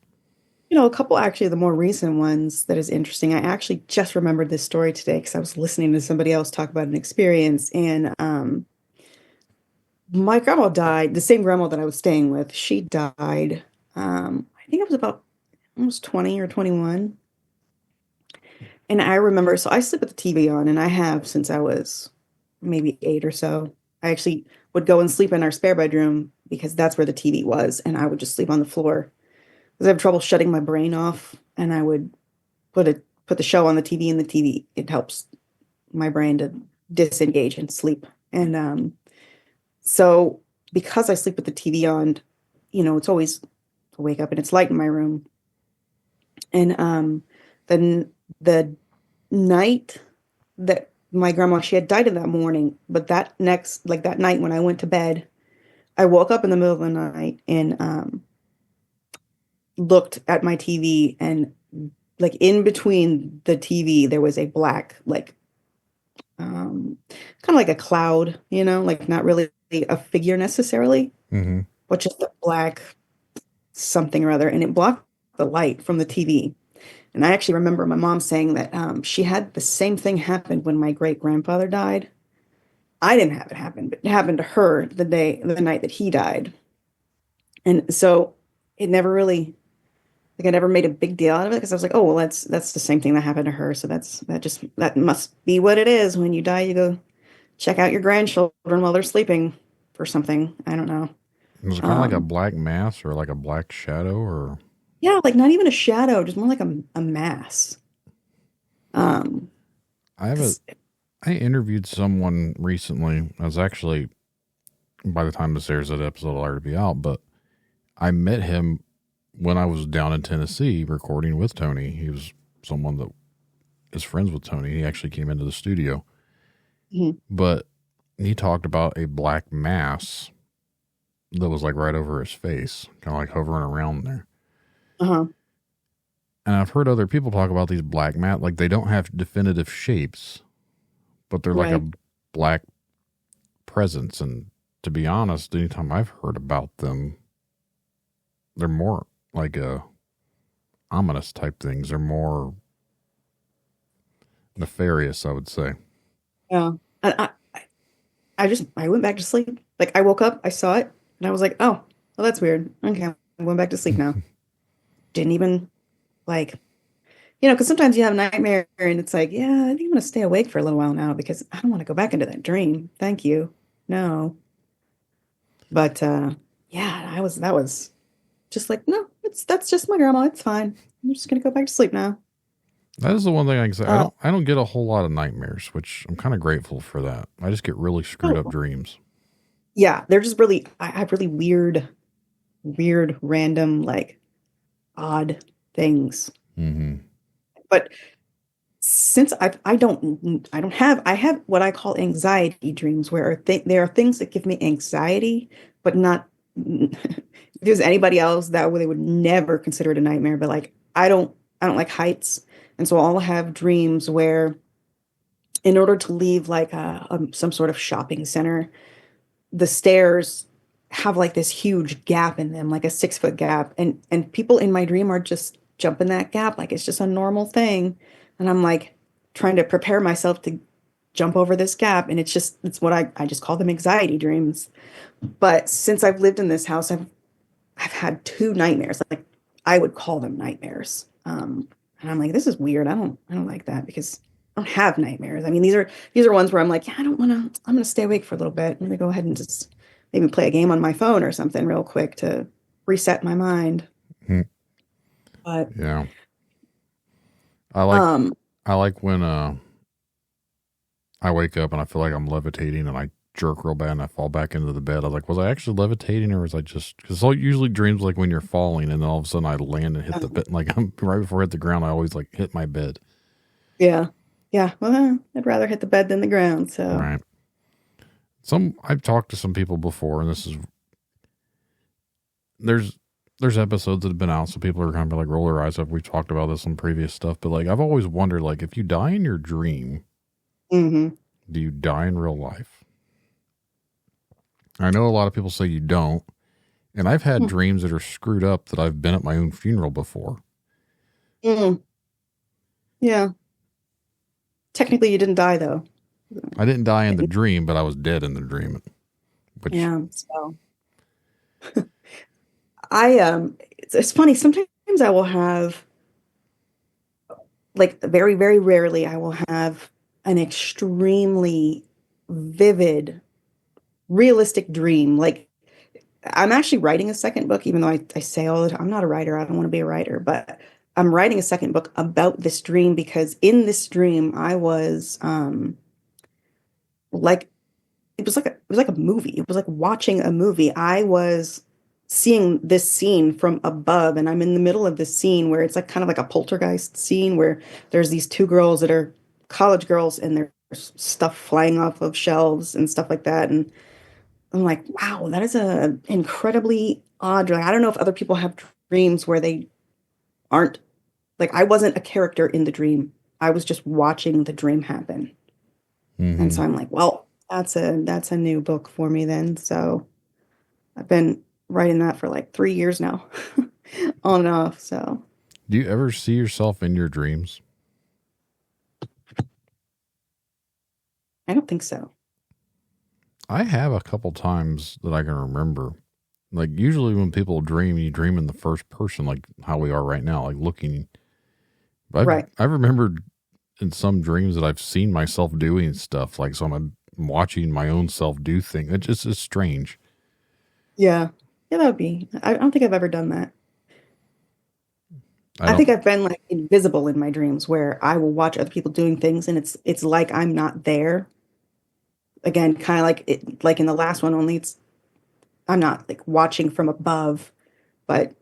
A couple actually of the more recent ones that is interesting. I actually just remembered this story today because I was listening to somebody else talk about an experience, and my grandma died, the same grandma that I was staying with. She died, I think I was about almost 20 or 21. And I remember, so I sleep with the TV on, and I have since I was maybe 8 or so. I actually would go and sleep in our spare bedroom because that's where the TV was, and I would just sleep on the floor because I have trouble shutting my brain off, and I would put the show on the TV, and the TV, it helps my brain to disengage and sleep. And so because I sleep with the TV on, it's always I wake up and it's light in my room. And then the night that my grandma, she had died in that morning, but that night when I went to bed, I woke up in the middle of the night and looked at my TV, and like in between the TV there was a black, like kind of like a cloud, like not really a figure necessarily, but just a black something or other, and it blocked the light from the TV. And I actually remember my mom saying that she had the same thing happen when my great grandfather died. I didn't have it happen, but it happened to her the night that he died. And so it never really, like, I never made a big deal out of it because I was like, oh, well, that's the same thing that happened to her. So that must be what it is. When you die, you go check out your grandchildren while they're sleeping or something. I don't know. Was it kind of like a black mass or like a black shadow, or? Yeah, like not even a shadow, just more like a mass. I interviewed someone recently. I was actually, by the time this airs, that episode will already be out, but I met him when I was down in Tennessee recording with Tony. He was someone that is friends with Tony. He actually came into the studio. But he talked about a black mass that was like right over his face, kind of like hovering around there. Uh-huh. And I've heard other people talk about these black mass, like they don't have definitive shapes, but they're like a Right. black presence. And to be honest, anytime I've heard about them, they're more like ominous type things. They're more nefarious, I would say. Yeah. And I went back to sleep. Like I woke up, I saw it, and I was like, oh, well, that's weird. Okay, I went back to sleep now. Didn't even like, because sometimes you have a nightmare and it's like, yeah, I think I'm gonna stay awake for a little while now because I don't want to go back into that dream. Thank you. No. But yeah, that was just like, no, that's just my grandma. It's fine. I'm just gonna go back to sleep now. That is the one thing I can say. Uh, I don't get a whole lot of nightmares, which I'm kind of grateful for that. I just get really screwed up oh, dreams. yeah, they're just really I have really weird, random, like odd things. Mm-hmm. But since I have what I call anxiety dreams, where there are things that give me anxiety, but not if there's anybody else that they would never consider it a nightmare. But like I don't like heights, and so I'll have dreams where, in order to leave like some sort of shopping center, the stairs have like this huge gap in them, like a 6 foot gap, and people in my dream are just jumping that gap like it's just a normal thing, and I'm like trying to prepare myself to jump over this gap, and it's what I just call them anxiety dreams. But since I've lived in this house, I've had two nightmares, like I would call them nightmares. And I'm like, this is weird. I don't like that because I don't have nightmares. I mean, these are ones where I'm like, yeah, I don't want to. I'm going to stay awake for a little bit. I'm going to go ahead and just maybe play a game on my phone or something real quick to reset my mind. Hmm. But Yeah. um, I like when I wake up and I feel like I'm levitating and I jerk real bad and I fall back into the bed. I was like, was I actually levitating or was I just, because usually dreams like when you're falling and then all of a sudden I land and hit the bed. Like right before I hit the ground, I always like hit my bed. yeah, yeah. Well, I'd rather hit the bed than the ground. So Right. I've talked to some people before, and there's episodes that have been out, so people are kind of like roll their eyes up. We've talked about this on previous stuff, but like I've always wondered, like if you die in your dream, hmm do you die in real life? I know a lot of people say you don't, and I've had dreams that are screwed up that I've been at my own funeral before. mm, yeah. Technically, you didn't die though. I didn't die in the dream, but I was dead in the dream. Which, Yeah. So it's funny. Sometimes I will have, like, very, very rarely, I will have an extremely vivid, realistic dream. Like, I'm actually writing a second book, even though I say all the time, I'm not a writer. I don't want to be a writer, but I'm writing a second book about this dream because in this dream, I was, like, it was like a movie. It was like watching a movie. I was seeing this scene from above, and I'm in the middle of this scene where it's like kind of like a poltergeist scene where there's these two girls that are college girls and there's stuff flying off of shelves and stuff like that. And I'm like, wow, that is a incredibly odd. Like, I don't know if other people have dreams where they aren't like I wasn't a character in the dream. I was just watching the dream happen. And so I'm like, well, that's a new book for me then. So I've been writing that for like 3 years now, on and off. So do you ever see yourself in your dreams? I don't think so. I have a couple times that I can remember. Like usually when people dream, you dream in the first person, like how we are right now, like looking. But Right. I've remembered in some dreams that I've seen myself doing stuff. Like, so I'm watching my own self do things. It's strange. Yeah. Yeah, that would be. I don't think I've ever done that. I I think don't, I've been like invisible in my dreams where I will watch other people doing things and it's like I'm not there. Again, kind of like in the last one, only I'm not like watching from above, but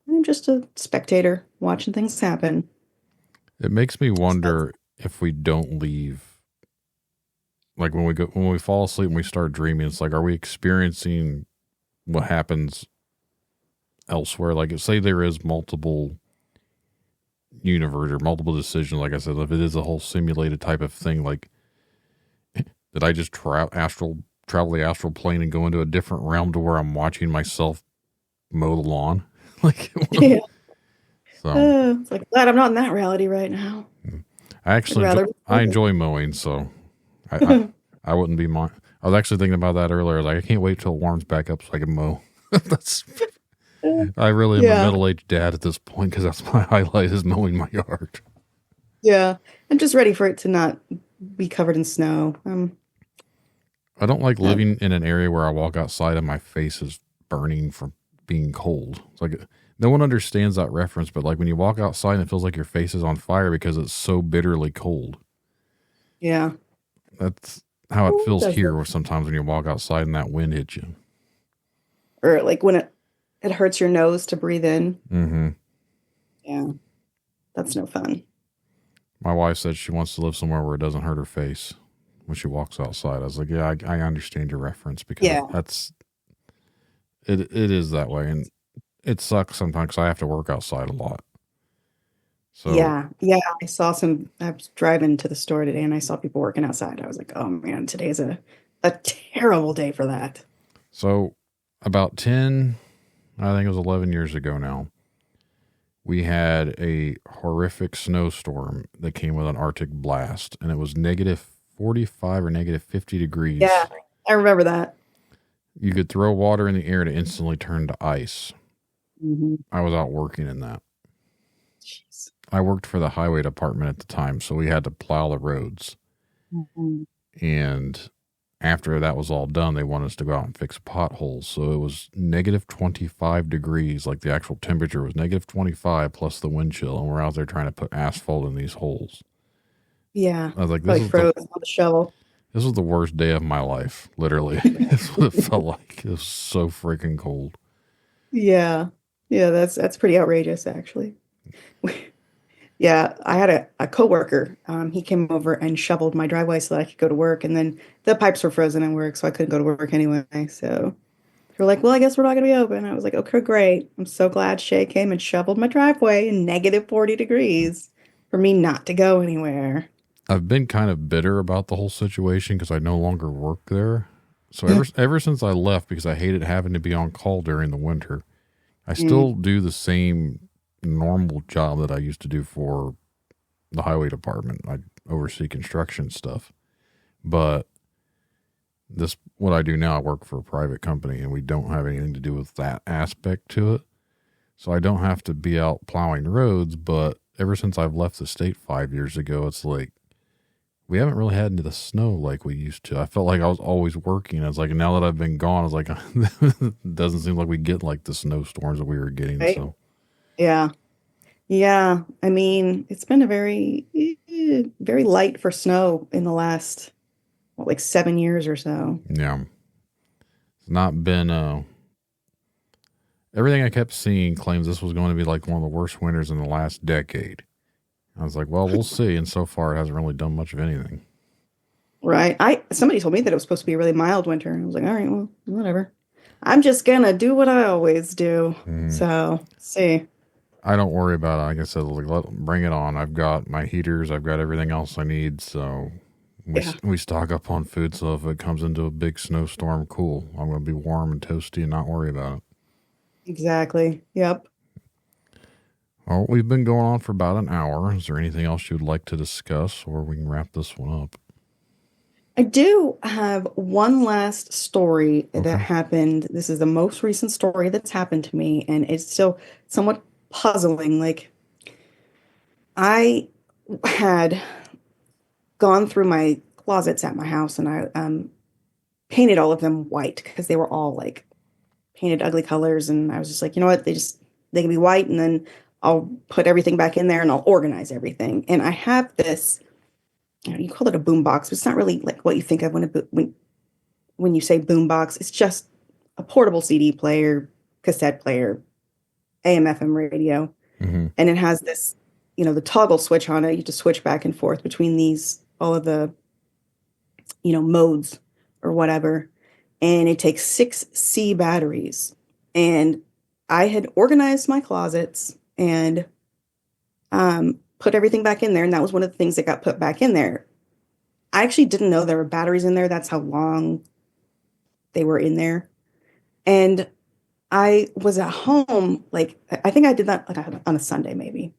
I'm just a spectator watching things happen. it makes me wonder if we don't leave like when we fall asleep and we start dreaming, it's like, are we experiencing what happens elsewhere? Like, say there is multiple universe or multiple decisions. Like I said, if it is a whole simulated type of thing, like, did I just travel the astral plane and go into a different realm to where I'm watching myself mow the lawn? Like, Yeah. so It's like, glad I'm not in that reality right now. I actually I enjoy mowing, so I wouldn't be I was actually thinking about that earlier. Like, I can't wait till it warms back up so I can mow. I really am a middle-aged dad at this point because that's my highlight, is mowing my yard. Yeah. I'm just ready for it to not be covered in snow. I don't like living in an area where I walk outside and my face is burning from being cold. It's like, no one understands that reference, but like when you walk outside and it feels like your face is on fire because it's so bitterly cold. Yeah. That's how it feels here, where sometimes when you walk outside and that wind hits you. Or like when it hurts your nose to breathe in. Mm-hmm. Yeah. That's no fun. My wife said she wants to live somewhere where it doesn't hurt her face when she walks outside. I was like, yeah, I understand your reference, because it is that way. And it sucks sometimes because I have to work outside a lot. So Yeah. I was driving to the store today and I saw people working outside. I was like, oh man, today's a terrible day for that. So about 10, I think it was 11 years ago now, we had a horrific snowstorm that came with an Arctic blast, and it was negative 45 or negative 50 degrees. Yeah, I remember that. You could throw water in the air to instantly turn to ice. Mm-hmm. I was out working in that. Jeez. I worked for the highway department at the time, so we had to plow the roads. Mm-hmm. And after that was all done, they wanted us to go out and fix potholes. So it was negative 25 degrees. Like, the actual temperature was negative 25 plus the wind chill. And we're out there trying to put asphalt in these holes. Yeah. I was like, this froze on the shovel. This was the worst day of my life, literally. That's what it felt like. It was so freaking cold. Yeah. Yeah, that's pretty outrageous, actually. Yeah, I had a coworker. He came over and shoveled my driveway so that I could go to work, and then the pipes were frozen at work, so I couldn't go to work anyway. So they were like, "Well, I guess we're not going to be open." I was like, "Okay, great. I'm so glad Shay came and shoveled my driveway in negative 40 degrees for me not to go anywhere." I've been kind of bitter about the whole situation because I no longer work there. So ever since I left, because I hated having to be on call during the winter, I still do the same normal job that I used to do for the highway department. I oversee construction stuff, but what I do now, I work for a private company, and we don't have anything to do with that aspect to it. So I don't have to be out plowing roads. But ever since I've left the state 5 years ago, it's like, we haven't really had into the snow like we used to. I felt like I was always working. I was like, now that I've been gone, I was like, it doesn't seem like we get like the snowstorms that we were getting. Right? So Yeah. I mean, it's been a very, very light for snow in the last, like 7 years or so. Yeah. It's not been, everything I kept seeing claims this was going to be like one of the worst winters in the last decade. I was like, well, we'll see. And so far it hasn't really done much of anything. Right. Somebody told me that it was supposed to be a really mild winter. I was like, all right, well, whatever. I'm just gonna do what I always do. So, see. I don't worry about it. Like I said, bring it on. I've got my heaters. I've got everything else I need. So we stock up on food. So if it comes into a big snowstorm, cool. I'm going to be warm and toasty and not worry about it. Exactly. Yep. Well, we've been going on for about an hour. Is there anything else you'd like to discuss, or we can wrap this one up? I do have one last story that happened. This is the most recent story that's happened to me, and it's still somewhat puzzling. Like, I had gone through my closets at my house, and I painted all of them white because they were all like painted ugly colors. And I was just like, you know what? They can be white, and then I'll put everything back in there and I'll organize everything. And I have this, you call it a boom box, but it's not really like what you think of when you say boom box. It's just a portable CD player, cassette player, AM FM radio. And it has this, the toggle switch on it. You just switch back and forth between all of the modes or whatever. And it takes 6C batteries. And I had organized my closets and put everything back in there. And that was one of the things that got put back in there. I actually didn't know there were batteries in there. That's how long they were in there. And I was at home, like, I think I did that like on a Sunday maybe.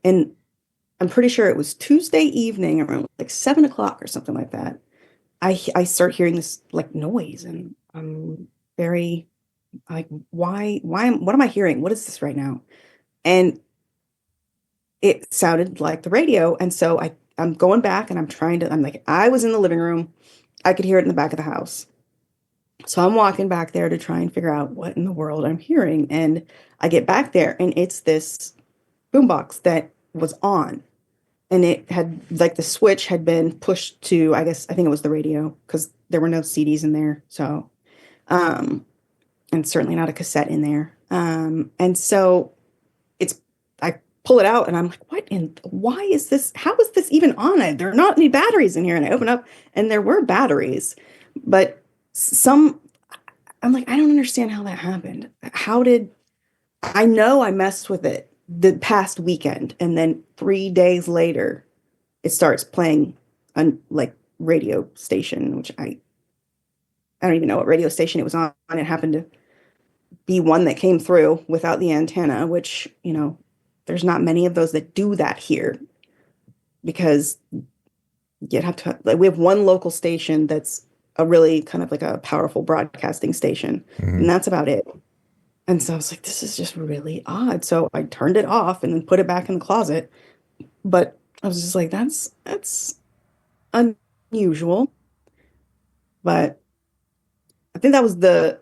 And I'm pretty sure it was Tuesday evening around like 7 o'clock or something like that. I start hearing this like noise and I'm very like, what am I hearing? What is this right now? And it sounded like the radio. And so I'm going back and I'm like, I was in the living room. I could hear it in the back of the house. So I'm walking back there to try and figure out what in the world I'm hearing. And I get back there and it's this boombox that was on. And it had like the switch had been pushed to, I think it was the radio because there were no CDs in there. So, and certainly not a cassette in there. And so I pull it out and I'm like, why is this? How is this even on it? There are not any batteries in here. And I open up and there were batteries, but I'm like, I don't understand how that happened. I know I messed with it the past weekend, and then 3 days later, it starts playing on like radio station, which I don't even know what radio station it was on. It happened to be one that came through without the antenna, which, there's not many of those that do that here because you'd have to, like, we have one local station that's a really kind of like a powerful broadcasting station, and that's about it. And so I was like, this is just really odd. So I turned it off and then put it back in the closet. But I was just like, that's unusual. But I think that was the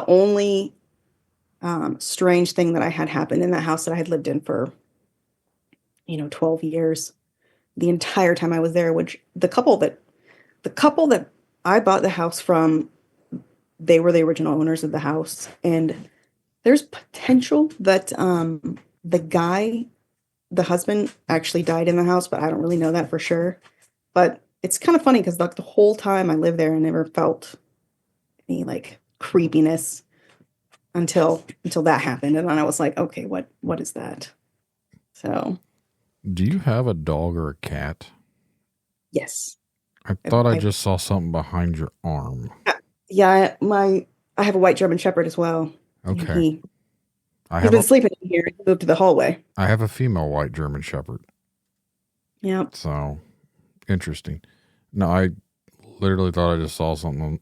only strange thing that I had happen in that house that I had lived in for 12 years. The entire time I was there, which the couple that I bought the house from, they were the original owners of the house, and there's potential that the husband actually died in the house, but I don't really know that for sure. But it's kind of funny because like the whole time I lived there, I never felt any like creepiness until that happened, and then I was like, okay, what is that? So, do you have a dog or a cat? Yes. I thought I just saw something behind your arm. Yeah, I have a white German Shepherd as well. Okay. He's been sleeping in here. He moved to the hallway. I have a female white German Shepherd. Yep. So, interesting. No, I literally thought I just saw something.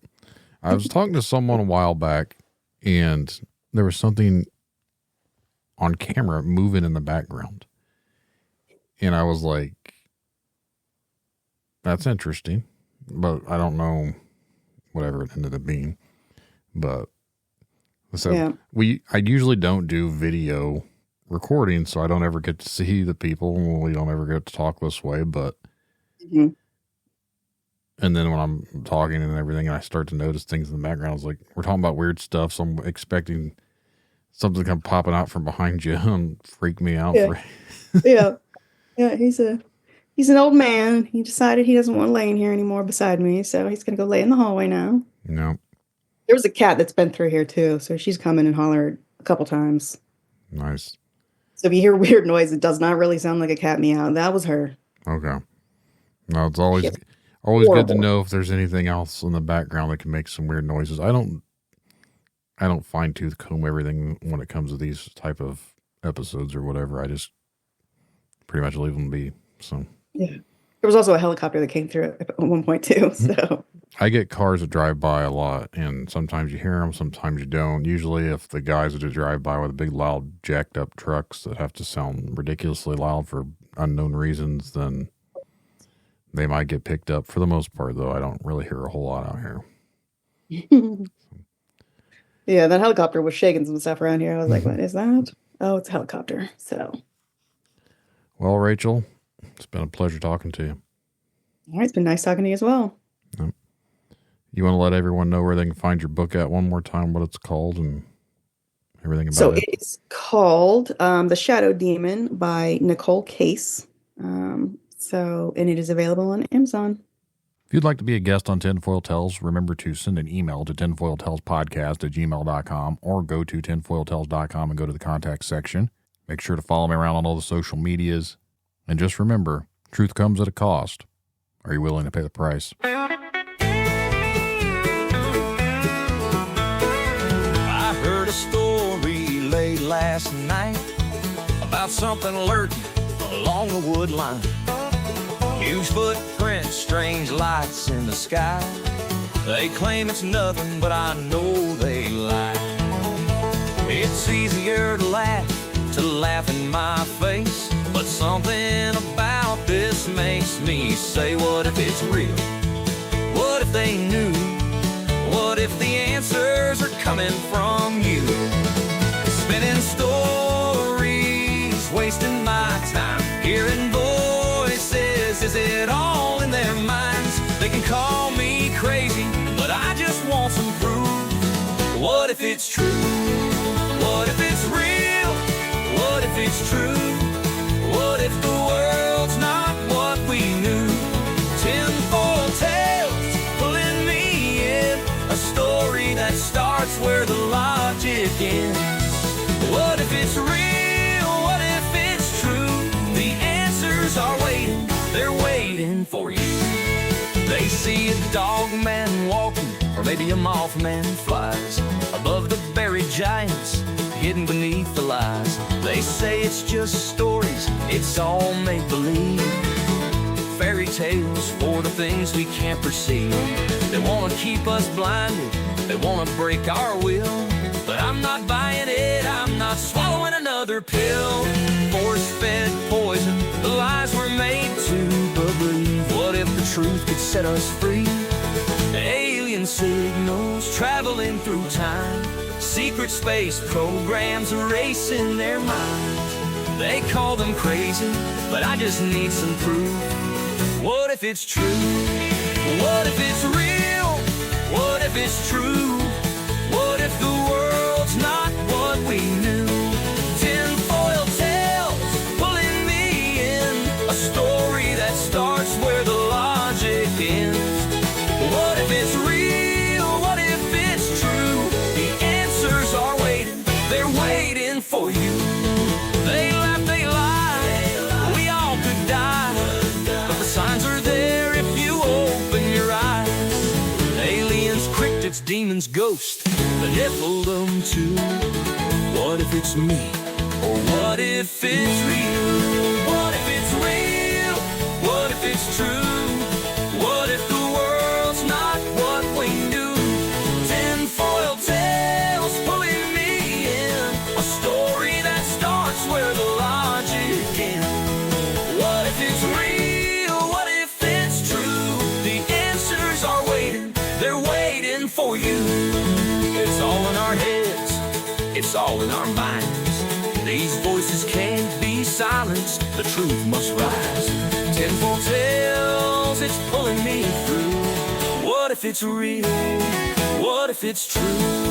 I was talking to someone a while back, and there was something on camera moving in the background. And I was like, that's interesting. But I don't know whatever it ended up being. But so yeah. I usually don't do video recording, so I don't ever get to see the people. We don't ever get to talk this way, but and then when I'm talking and everything, and I start to notice things in the background, I was like, we're talking about weird stuff, so I'm expecting something to come popping out from behind you and freak me out. Yeah. Yeah, he's an old man. He decided he doesn't want to lay in here anymore beside me, so he's going to go lay in the hallway now. No. There was a cat that's been through here too, so she's come in and hollered a couple times. Nice. So if you hear weird noise, it does not really sound like a cat meow. That was her. Okay. No, it's always good to know if there's anything else in the background that can make some weird noises. I don't fine tooth comb everything when it comes to these type of episodes or whatever. I just pretty much leave them be. So yeah. There was also a helicopter that came through at one point too. So I get cars that drive by a lot, and sometimes you hear them, sometimes you don't. Usually if the guys that drive by with big, loud, jacked up trucks that have to sound ridiculously loud for unknown reasons, then they might get picked up. For the most part, though, I don't really hear a whole lot out here. Yeah, that helicopter was shaking some stuff around here. I was like, what is that? Oh, it's a helicopter. So, well, Rachel, it's been a pleasure talking to you. All right, it's been nice talking to you as well. You want to let everyone know where they can find your book at one more time, what it's called and everything about it? So it's called The Shadow Demon by Nicole Case. And it is available on Amazon. If you'd like to be a guest on Tinfoil Tales, remember to send an email to tinfoiltalespodcast@gmail.com or go to tinfoiltales.com and go to the contact section. Make sure to follow me around on all the social medias. And just remember, truth comes at a cost. Are you willing to pay the price? I heard a story late last night about something lurking along the wood line. Huge footprints, strange lights in the sky. They claim it's nothing, but I know they lie. It's easier to laugh in my face, but something about this makes me say, what if it's real? What if they knew? What if the answers are coming from you? Spinning stories, wasting my time, hearing voices, is it all in their minds? They can call me crazy, but I just want some proof. What if it's true? What if it's real? What if it's true? What if the world's not what we knew? Tinfoil tales pulling me in, a story that starts where the logic ends. What if it's real? What if it's true? The answers are waiting, they're waiting for you. They see a dog man walking, or maybe a mothman flies above the buried giants, hidden beneath the lies. They say it's just stories, it's all make-believe. Fairy tales for the things we can't perceive. They want to keep us blinded, they want to break our will. But I'm not buying it, I'm not swallowing another pill. Force-fed poison, the lies we're made to believe. What if the truth could set us free? Alien signals traveling through time, secret space programs erasing their minds. They call them crazy, but I just need some proof. What if it's true? What if it's real? What if it's true? What if the world's not what we knew? Tinfoil tales pulling me in, a story that starts where the logic ends. What if it's real? What if it's true? The answers are waiting, they're waiting for you. They laugh, they lie, we all could die, but the signs are there if you open your eyes. Aliens, cryptids, demons, ghosts, the Nephilim too. What if it's me? Or what if it's real? What if it's real? What if it's true? What if the world's not what we knew? Tinfoil tales pulling me in, a story that starts where the logic ends. What if it's real? What if it's true? The answers are waiting, they're waiting for you. It's all in our heads, it's all in our minds. These voices can't be silenced, the truth must rise. Tinfoil tales, it's pulling me through. What if it's real? What if it's true?